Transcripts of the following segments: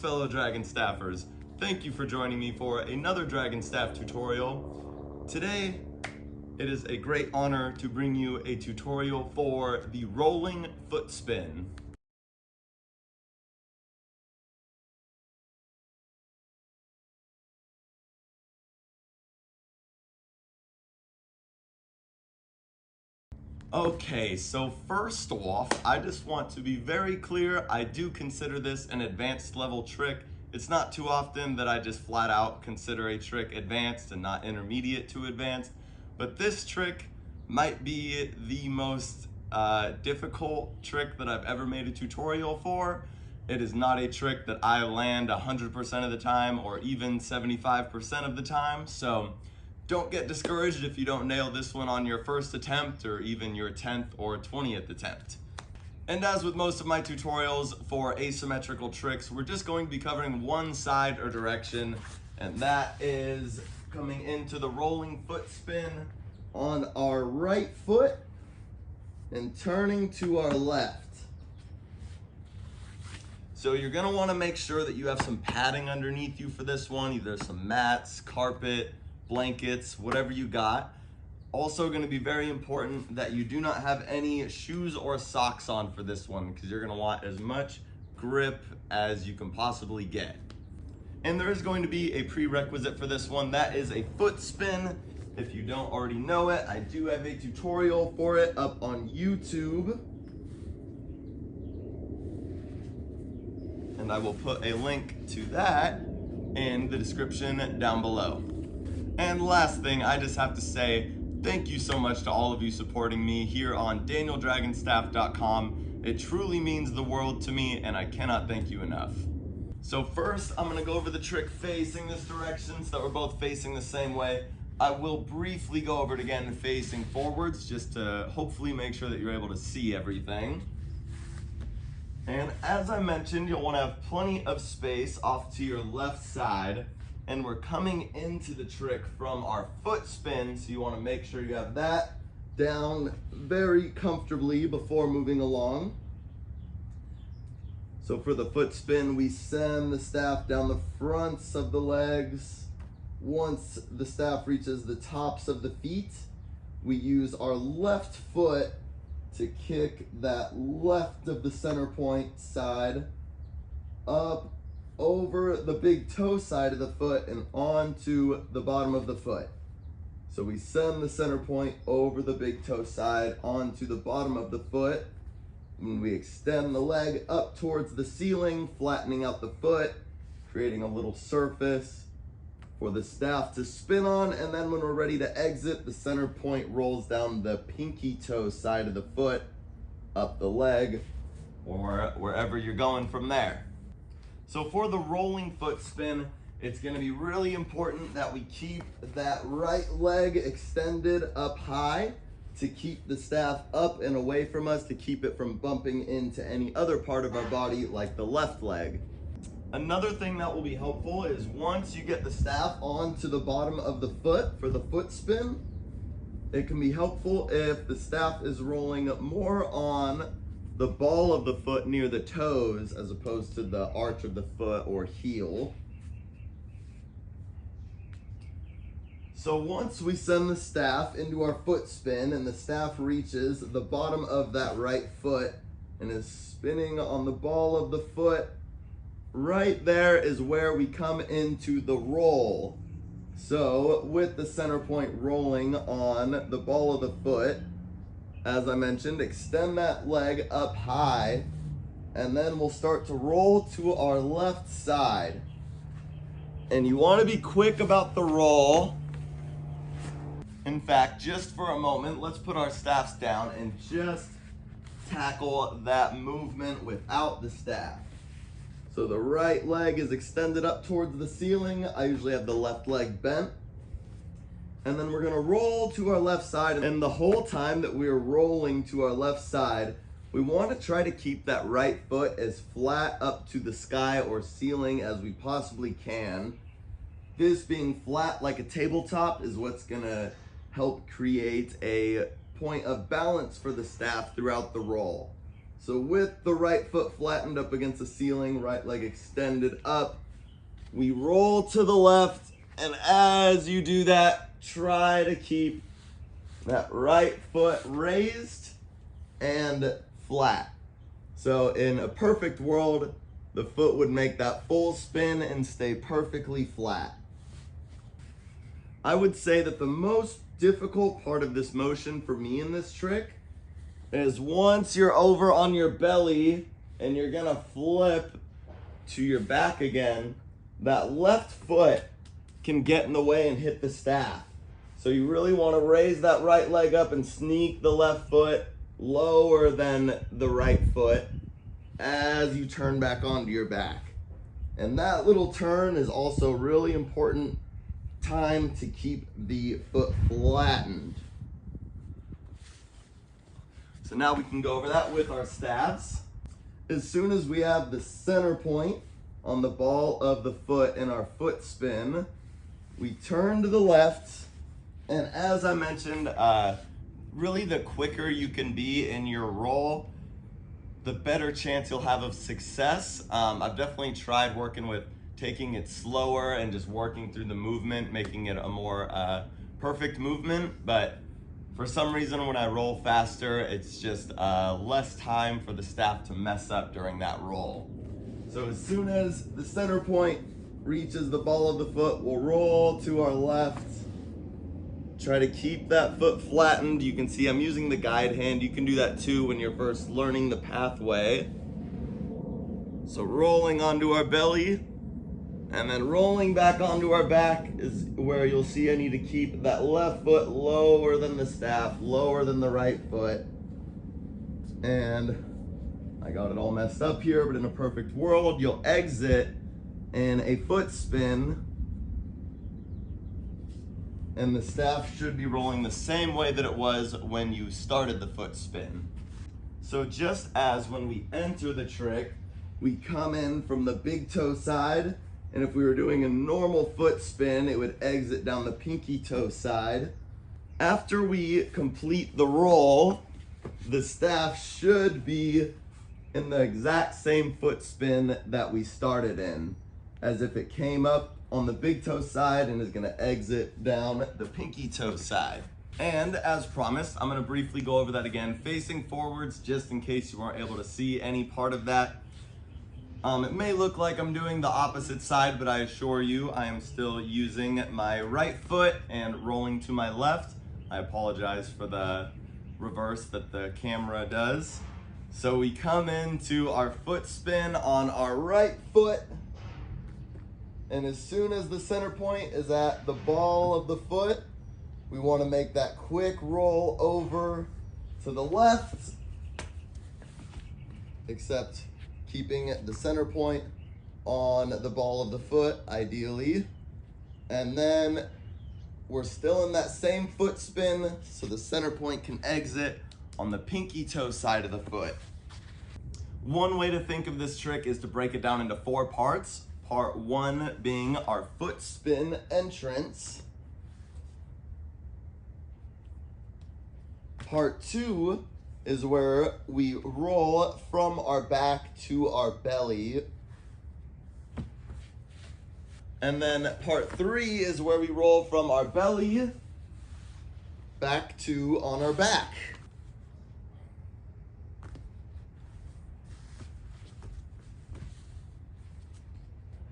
fellow Dragonstaffers. Thank you for joining me for another Dragonstaff tutorial. Today, it is a great honor to bring you a tutorial for the rolling foot spin. Okay, so first off, I just want to be very clear. I do consider this an advanced level trick. It's not too often that I just flat out consider a trick advanced and not intermediate to advanced, but this trick might be the most difficult trick that I've ever made a tutorial for. It is not a trick that I land 100% of the time or even 75% of the time, so don't get discouraged if you don't nail this one on your first attempt or even your 10th or 20th attempt. And as with most of my tutorials for asymmetrical tricks, we're just going to be covering one side or direction, and that is coming into the rolling foot spin on our right foot and turning to our left. So you're gonna wanna make sure that you have some padding underneath you for this one, either some mats, carpet, blankets, whatever you got. Also going to be very important that you do not have any shoes or socks on for this one, because you're going to want as much grip as you can possibly get. And there is going to be a prerequisite for this one. That is a foot spin. If you don't already know it, I do have a tutorial for it up on YouTube. And I will put a link to that in the description down below. And last thing, I just have to say, thank you so much to all of you supporting me here on DanielDragonstaff.com. It truly means the world to me, and I cannot thank you enough. So first, I'm gonna go over the trick facing this direction so that we're both facing the same way. I will briefly go over it again facing forwards, just to hopefully make sure that you're able to see everything. And as I mentioned, you'll wanna have plenty of space off to your left side. And we're coming into the trick from our foot spin, so you want to make sure you have that down very comfortably before moving along. So for the foot spin, we send the staff down the fronts of the legs. Once the staff reaches the tops of the feet, we use our left foot to kick that left of the center point side up over the big toe side of the foot and onto the bottom of the foot. So we send the center point over the big toe side onto the bottom of the foot, and we extend the leg up towards the ceiling, flattening out the foot, creating a little surface for the staff to spin on. And then when we're ready to exit, the center point rolls down the pinky toe side of the foot, up the leg, or wherever you're going from there. So for the rolling foot spin, it's going to be really important that we keep that right leg extended up high to keep the staff up and away from us, to keep it from bumping into any other part of our body like the left leg. Another thing that will be helpful is once you get the staff onto the bottom of the foot for the foot spin, it can be helpful if the staff is rolling more on the ball of the foot near the toes as opposed to the arch of the foot or heel. So once we send the staff into our foot spin and the staff reaches the bottom of that right foot and is spinning on the ball of the foot, right there is where we come into the roll. So with the center point rolling on the ball of the foot, as I mentioned, extend that leg up high, and then we'll start to roll to our left side. And you want to be quick about the roll. In fact, just for a moment, let's put our staffs down and just tackle that movement without the staff. So the right leg is extended up towards the ceiling. I usually have the left leg bent. And then we're gonna roll to our left side. And the whole time that we're rolling to our left side, we wanna try to keep that right foot as flat up to the sky or ceiling as we possibly can. This being flat like a tabletop is what's gonna help create a point of balance for the staff throughout the roll. So with the right foot flattened up against the ceiling, right leg extended up, we roll to the left, and as you do that, try to keep that right foot raised and flat. So in a perfect world, the foot would make that full spin and stay perfectly flat. I would say that the most difficult part of this motion for me in this trick is once you're over on your belly and you're gonna flip to your back again, that left foot can get in the way and hit the staff. So you really want to raise that right leg up and sneak the left foot lower than the right foot as you turn back onto your back. And that little turn is also really important time to keep the foot flattened. So now we can go over that with our staves. As soon as we have the center point on the ball of the foot in our foot spin, we turn to the left, and as I mentioned, really the quicker you can be in your roll, the better chance you'll have of success. I've definitely tried working with taking it slower and just working through the movement, making it a more perfect movement, but for some reason when I roll faster, it's just less time for the staff to mess up during that roll. So as soon as the center point reaches the ball of the foot, we'll roll to our left. Try to keep that foot flattened. You can see I'm using the guide hand. You can do that too when you're first learning the pathway. So rolling onto our belly and then rolling back onto our back is where you'll see I need to keep that left foot lower than the staff, lower than the right foot. And I got it all messed up here, but in a perfect world, you'll exit in a foot spin, and the staff should be rolling the same way that it was when you started the foot spin. So just as when we enter the trick, we come in from the big toe side, and if we were doing a normal foot spin, it would exit down the pinky toe side. After we complete the roll, the staff should be in the exact same foot spin that we started in, as if it came up on the big toe side and is gonna exit down the pinky toe side. And as promised, I'm gonna briefly go over that again, facing forwards, just in case you weren't able to see any part of that. It may look like I'm doing the opposite side, but I assure you I am still using my right foot and rolling to my left. I apologize for the reverse that the camera does. So we come into our foot spin on our right foot, and as soon as the center point is at the ball of the foot, we want to make that quick roll over to the left, except keeping the center point on the ball of the foot, ideally. And then we're still in that same foot spin, so the center point can exit on the pinky toe side of the foot. One way to think of this trick is to break it down into 4 parts. Part 1 being our foot spin entrance. Part 2 is where we roll from our back to our belly. And then part 3 is where we roll from our belly back to on our back.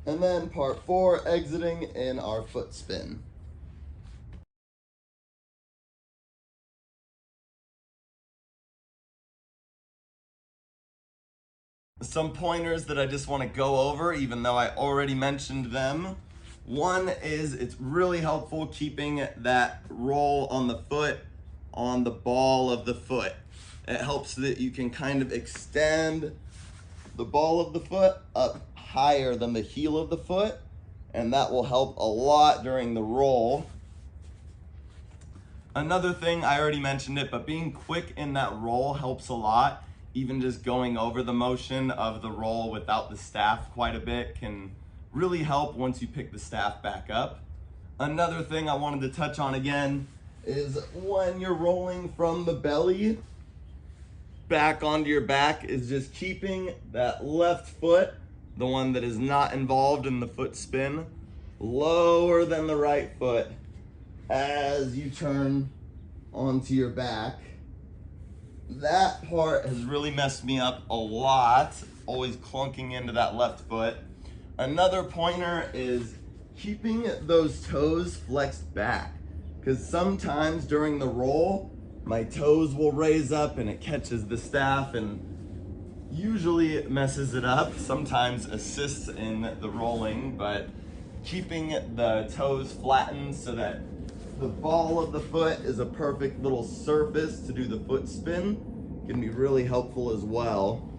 And then part 4, exiting in our foot spin. Some pointers that I just want to go over, even though I already mentioned them. One is it's really helpful keeping that roll on the foot on the ball of the foot. It helps that you can kind of extend the ball of the foot up higher than the heel of the foot, and that will help a lot during the roll. Another thing, I already mentioned it, but being quick in that roll helps a lot. Even just going over the motion of the roll without the staff quite a bit can really help once you pick the staff back up. Another thing I wanted to touch on again is when you're rolling from the belly, back onto your back is just keeping that left foot, the one that is not involved in the foot spin, lower than the right foot as you turn onto your back. That part has really messed me up a lot, always clunking into that left foot. Another pointer is keeping those toes flexed back, because sometimes during the roll, my toes will raise up and it catches the staff and usually it messes it up, sometimes assists in the rolling, but keeping the toes flattened so that the ball of the foot is a perfect little surface to do the foot spin can be really helpful as well.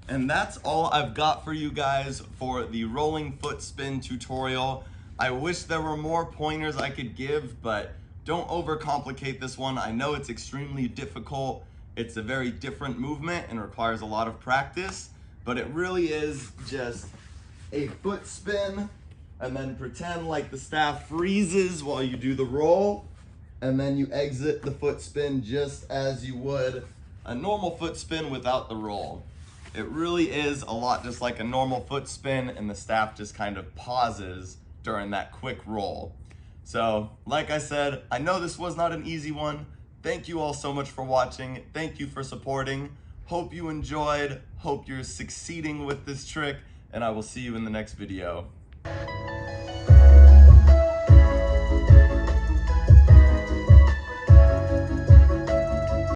And that's all I've got for you guys for the rolling foot spin tutorial. I wish there were more pointers I could give, but don't overcomplicate this one. I know it's extremely difficult. It's a very different movement and requires a lot of practice, but it really is just a foot spin and then pretend like the staff freezes while you do the roll, and then you exit the foot spin just as you would a normal foot spin without the roll. It really is a lot just like a normal foot spin, and the staff just kind of pauses during that quick roll. So, like I said, I know this was not an easy one. Thank you all so much for watching. Thank you for supporting. Hope you enjoyed. Hope you're succeeding with this trick, and I will see you in the next video.